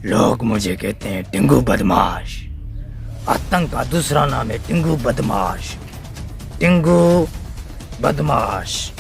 लोग मुझे कहते हैं टिंगू बदमाश। आतंक का दूसरा नाम है टिंगू बदमाश। टिंगू बदमाश।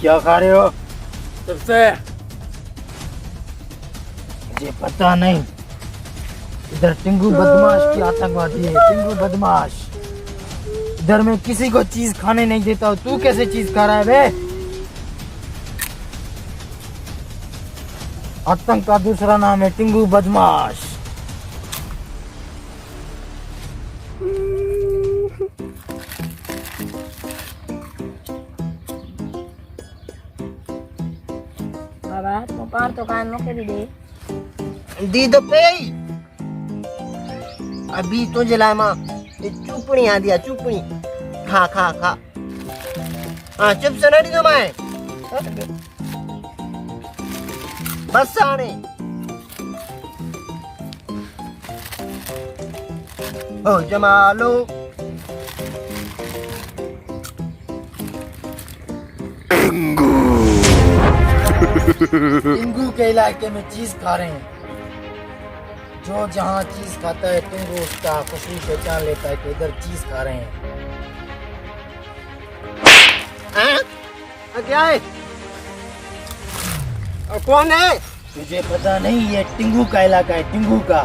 क्या खा रहे हो? सबसे मुझे पता नहीं। इधर टिंगू बदमाश की आतंकवादी है। टिंगू बदमाश। इधर मैं किसी को चीज खाने नहीं देता हूँ। तू कैसे चीज खा रहा है बे? आतंक का दूसरा नाम है टिंगू बदमाश। बाबा तुम पार तो कान में कर दे दी तो पे अभी तो जला माँ चुपड़ी आ दिया चुपड़ी खा खा खा हाँ चिप्स नहीं दो मैं बस आने हो जमा लो टिंगू के इलाके में चीज खा रहे हैं। जो जहाँ चीज खाता है टिंगू उसका खुशी पहचान लेता है कि इधर चीज खा रहे हैं। क्या है कौन है? तुझे पता नहीं ये टिंगू का इलाका है। टिंगू का।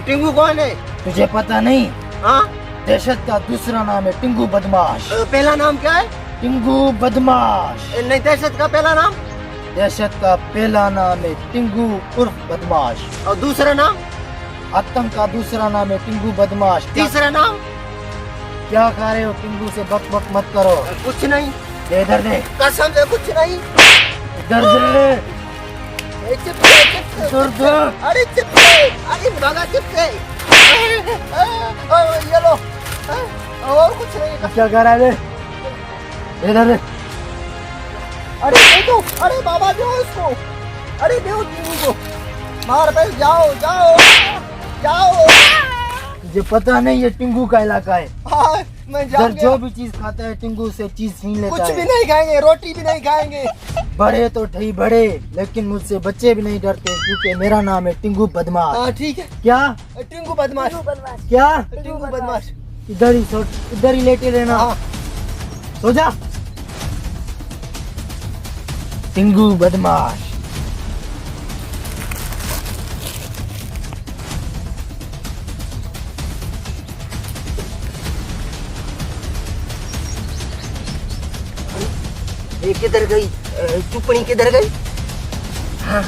टिंगू कौन है? तुझे पता नहीं? हाँ दहशत का दूसरा नाम है टिंगू बदमाश। पहला नाम क्या है? टिंगू बदमाश। नहीं दहशत का पहला नाम? दहशत का पहला नाम है टिंगू उर्फ बदमाश। और दूसरा नाम? आतंक का दूसरा नाम है टिंगू बदमाश। तीसरा नाम? क्या खा रहे हो? टिंगू से बक बक मत करो। कुछ नहीं। दे इधर दे। कसम से कुछ नहीं। इधर दे। चिप्स इधर दे। अरे चिप्स अरे भागा चिप्स ये लो और कुछ नहीं। क्या कर रहा है? इधर दे। अरे दे दो। अरे बाबा दो इसको। अरे दो टीवी को मार पे जाओ जाओ जाओ। मुझे पता नहीं ये टिंगू का इलाका है। हाँ मैं इधर जाऊँ जो भी चीज खाता है टिंगू से चीज छीन लेता कुछ भी है। नहीं खाएंगे रोटी भी नहीं खाएंगे। बड़े तो ठही बड़े लेकिन मुझसे बच्चे भी नहीं डरते क्योंकि मेरा नाम है टिंगू बदमाश। हाँ ठीक है। क्या? टिंगू बदमाश। क्या? टिंगू बदमाश। इधर ही लेटे रहना। हाँ। सो जा। टिंगू बदमाश। ये किधर गई? चुपड़ी किधर गई? हाँ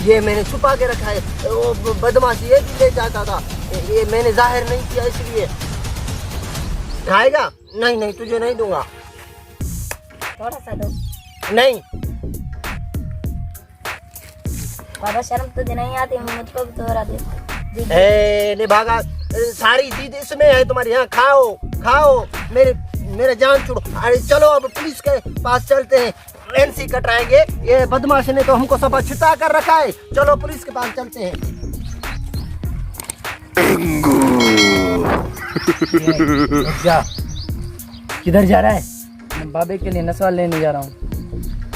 ये मैंने छुपा के रखा है। वो बदमाश ये भी ले जाता था। ये मैंने जाहिर नहीं किया इसलिए। खाएगा? नहीं नहीं तुझे नहीं दूंगा। थोड़ा सा दो नहीं बाबा शर्म तो नहीं आती मुझको भी थोड़ा दे ले भागा सारी चीज इसमें है तुम्हारी। यहाँ खाओ खाओ मेरे जान छोड़ो। अरे चलो अब पुलिस के पास चलते हैं। एनसी कटवाएंगे। ये बदमाश ने तो हमको सब छिता कर रखा है। चलो पुलिस के पास चलते हैं। जा। किधर जा रहा है? मैं बाबे के लिए नसवाल लेने जा रहा हूँ।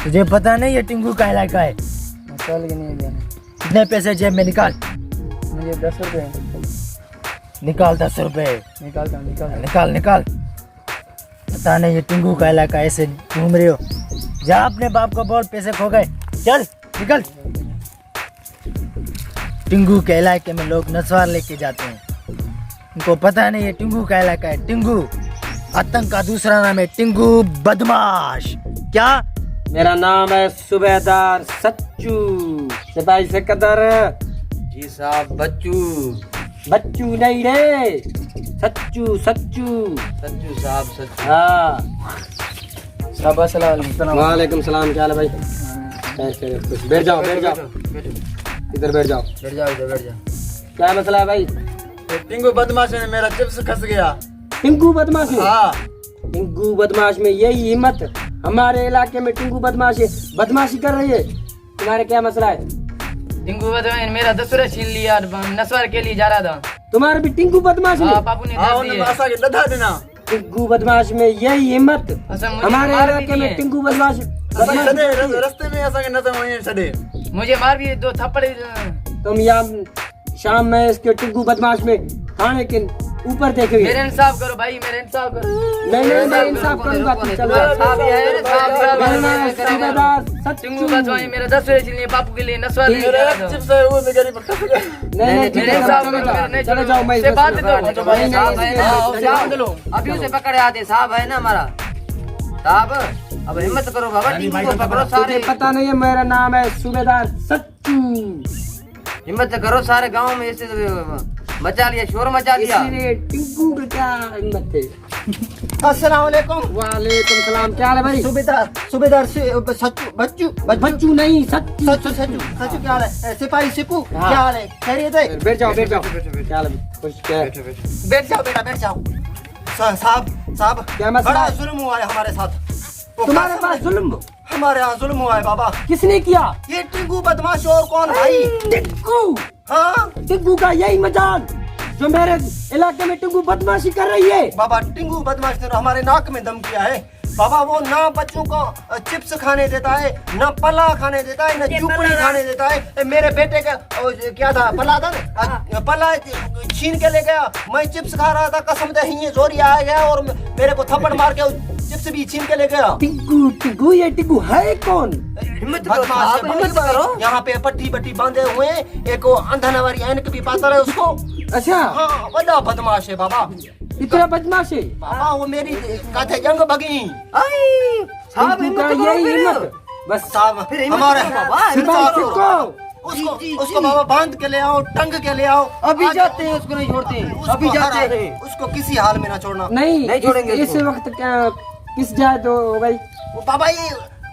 तुझे पता नहीं ये टिंगू का इलाका है। नसवाल के लिए जाना। कितने पैसे जेब में निकाल। मुझे 10 रुपये निकाल 10 रुपए। निकालता हूँ निकाल। निकाल निकाल। पता नहीं ये टिंगू का इलाका ऐसे घूम रहे हो। जा अपने बाप को बोल पैसे खो गए। चल निकल। टिंगू के इलाके में लोग नसवार लेके जाते हैं। उनको पता नहीं ये टिंगू का इलाका है। टिंगू आतंक का दूसरा नाम है टिंगू बदमाश। क्या? मेरा नाम है सूबेदार सच्चू सिपाही सिकंदर। जी साहब बच्चू। बच्चू नहीं रे सच्चू सच्चू। सच्चू साहब सच्चू। हाँ साहब अस्सलाम वालेकुम सलाम। क्या हाल है भाई? बैठ जाओ बैठ जाओ इधर बैठ जाओ। बैठ जाओ इधर बैठ जाओ। क्या मसला है भाई? टिंगू बदमाश ने मेरा चिप्स खस गया। टिंकू बदमाश है? हाँ टिंकू बदमाश में यही हिम्मत? हमारे इलाके में टिंकू बदमाश है, बदमाशी कर रही है। तुम्हारे क्या मसला है? टिंकू बदमाश मेरा 10 रुपया छीन लिया और नस्वार के लिए जा रहा था। तुम्हारे भी टिंकू बदमाश हाँ है? पापू ने हाँ दे उन्हें दिए। आशा के लदा देना। टिंकू बदमाश में यही हिम्मत? अच्छा, मुझे हमारे मार भी इलाके में दिए। टिंकू बदमाश असां खे छॾे रस्ते में असां खे नज़र वञे छॾे। मुझे मार भी 2 थप्पड़। तुम यहाँ शाम में इसके टिंकू बदमाश में खाने के ऊपर देखे हुए। मेरे इंसाफ करो भाई, मेरे इंसाफ करो। नहीं मैं इंसाफ करूंगा। तुम चलो साहब ये है, साहब मेरा नाम साहब सूबेदार टिंगू सच्चू। बदमाश मेरा 10 रुपये छीन लिए पापू के लिए नस्वार ले जा मेरा रहा एक था। चिप्स है वो भी गरीब खस गया। नहीं मेरे इंसाफ करो, मेरा नहीं चले जाओ। मैं से बात दो। नहीं, साहब है ना, नहीं, उसे बांध लो। अभी उसे पकड़े आते साहब है ना हमारा साहब। अब हिम्मत करो बाबा, टिंगू को पकड़ो तुझे सारे। पता नहीं है मेरा नाम है सूबेदार सच्चू। हिम्मत करो सारे गांव में ऐसे मचा लिया, शोर मचा लिया। इसलिए टिंकू का क्या हिम्मत है? अस्सलाम वालेकुम। वालेकुम सलाम। क्या हाल है भाई? सूबेदार सच्चू बच्चू बच्चू नहीं सच्चू। सच्चू सच्चू सच्चू क्या हाल है? सिपाही सिपू क्या हाल है? खैरियत है? बैठ जाओ क्या हाल है? कुछ क्या है? बैठ जाओ बेटा, बैठ जाओ। साहब क्या मसला बड़ा है? जुल्म हुआ है हमारे साथ। वो तुम्हारे कसम पास है, जुल्म? हमारे यहाँ जुल्म हुआ है बाबा। किसने किया? ये टिंकू बदमाश और कौन भाई? टिंकू। हाँ टिंकू का यही मजाल जो मेरे इलाके में टिंकू बदमाशी कर रही है। बाबा, टिंकू बदमाश ने हमारे नाक में दम किया है बाबा। वो ना बच्चों को चिप्स खाने देता है, ना पला खाने देता है, ना चुपड़ी खाने देता है। मेरे बेटे का क्या था, पला था ना, पला छीन के ले गया। मैं चिप्स खा रहा था, कसम से ही जोरी आ गया और मेरे को थप्पड़ मार के चिप्स भी छीन के ले गया। टिंकू ये टिंकू है कौन? हिम्मत करो साहब, हिम्मत करो। यहाँ पे पट्टी बांधे हुए हैं, एक वो अंधन वाली ऐनक भी पाता है उसको। अच्छा हाँ बड़ा बदमाश है बाबा। इतना बदमाश है? बाबा वो मेरी कहते जंग भगी। साहब टिंकू का हिम्मत यही करो हिम्मत? बस साहब फिर हिम्मत हमारे करो बाबा, सिपाही हिम्मत करो। सिक्को। उसको बाबा बांध के ले आओ, टंग के ले आओ। अभी जाते हैं, उसको नहीं छोड़ते। अभी जाते हैं। उसको किसी हाल में ना छोड़ना। नहीं छोड़ेंगे इस उसको। वक्त क्या किस जाए तो भाई? वो बाबा ये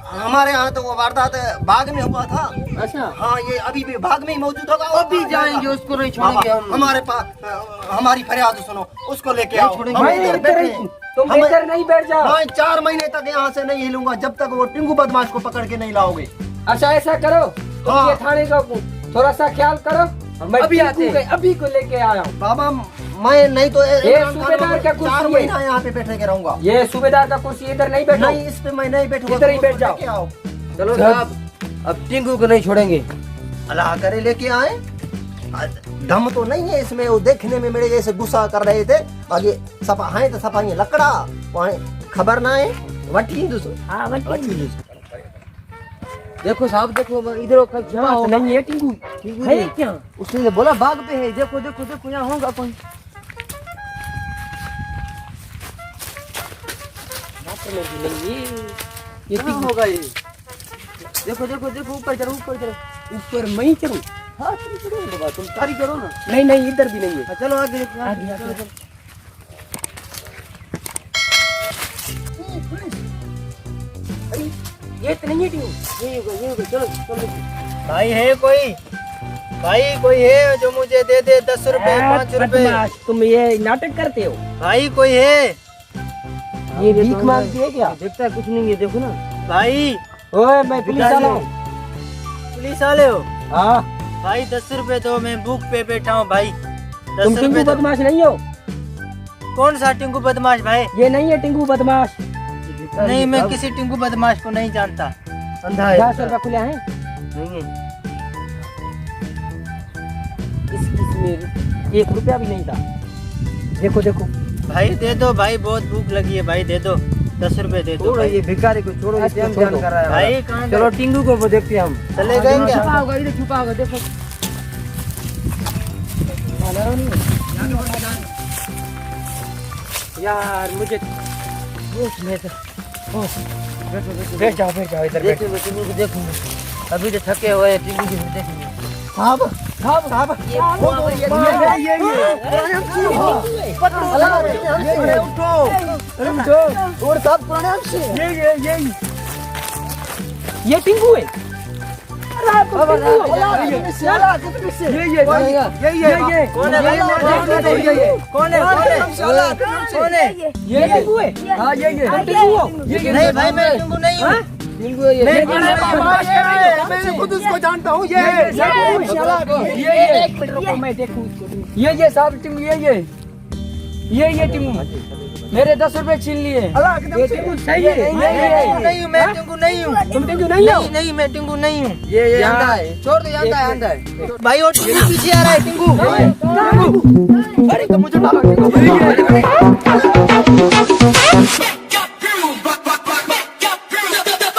हमारे यहाँ तो वो वारदात बाग में हुआ था। अच्छा हाँ ये अभी भी बाग में ही मौजूद होगा। अभी जाएंगे, उसको नहीं बाबा, छोड़ेंगे हम। हमारे पास हमारी फरियाद सुनो, उसको लेके आओ। छोड़ेंगे। हम भाई इधर इधर बैठे हैं। तुम हमें- इधर नहीं बैठ जाओ। मैं 4 महीने तक यहाँ से नहीं हिलूंगा जब तक वो टिंकू बदमाश को पकड़ के नहीं लाओगे। अच्छा ऐसा करो, तुम हाँ। ये थाने का थोड़ा सा ख्याल करो। मैं अभी टिंकू आते के अभी को लेके आया हूँ। बाबा मैं नहीं तो सूबेदार का कुर्सी 4 है। महीना यहाँ पे बैठे के रहूंगा। ये सूबेदार का कुर्सी इधर नहीं बैठो। नहीं इस पे मैं नहीं बैठूंगा। इधर ही तुम बैठ उसको जाओ। लेके आओ। चलो साहब, अब टिंकू को नहीं छोड़ेंगे। अल्लाह करे लेके आए। दम तो नहीं है इसमें, वो देखने में मेरे जैसे गुस्सा कर रहे थे। बाकी सपा है तो सपा ये लकड़ा वहाँ खबर ना है वठी दूसरो। हाँ बच्ची देखो साहब, देखो इधर यहाँ तो नहीं है टिंकू। है क्या? उसने बोला बाग पे है। देखो देखो देखो, यहाँ होगा कोई। ये कहाँ होगा ये? देखो देखो देखो, ऊपर चलो, ऊपर चलो। ऊपर मैं ही चलूं? हाँ तुम चलो बाबा, तुम तारी करो ना। नहीं इधर भी नहीं है। चलो आगे आगे ये तो नहीं है टिंकू। ये होगा, चलो चलो। भाई है कोई है जो मुझे दे दे 10 रुपए 5 रुपए। बदमाश, तुम ये नाटक करते हो? भाई कोई है? ये भीख मांगती है क्या? देखता है कुछ नहीं है, देखो ना। भाई ओए मैं पुलिस वाला हूँ। पुलिस वाले हो? हाँ भाई 10 रुपए दो, मैं भूख पे बैठा हूँ भाई। तुम 10 टिंकू रुपए दो। बदमाश नहीं हो? कौन सा टिंकू बदमाश भाई? ये नहीं है टिंकू बदमाश। नहीं मैं किसी टिंकू बदमाश को नहीं जानता। अंधा है। 10 रुपया खुले हैं नहीं है। इसमें 1 रुपया भी नहीं था। देखो देखो भाई दे दो भाई, बहुत भूख लगी है भाई, दे दो 10 रुपए दे दो छोड़ो भाई। ये भिखारी को, छोड़ो। इसको टाइम छोड़ो। ध्यान कर रहा है भाई हमारा। कहाँ चलो गए? टिंकू को देखते हैं हम। चले गए क्या? छुपा होगा, इधर छुपा होगा, देखो। यार मुझे बैठ जाओ इधर बैठ। देखो टिंकू को देखूंगा। अभी तो थके हुए हैं, टिंकू को देखेंगे। साहब और साहब प्रणाम से। ये टिंकू है। नहीं भाई मैं टिंगू नहीं हूँ। मैं खुद उसको जानता हूँ। ये साहब टिंगू ये टिंगू मेरे 10 रुपए छीन लिए। ये टिंगू सही है। नहीं हूँ मैं टिंगू नहीं हूँ। तुम टिंगू नहीं हो? नहीं मैं टिंगू नहीं हूँ। ये अंधा है, छोड़ दो, ये अंधा है, अंधा है। भाई वो टिंगू पीछे आ रहा है टिंगू। अरे तो मुझे डालो टिंगू।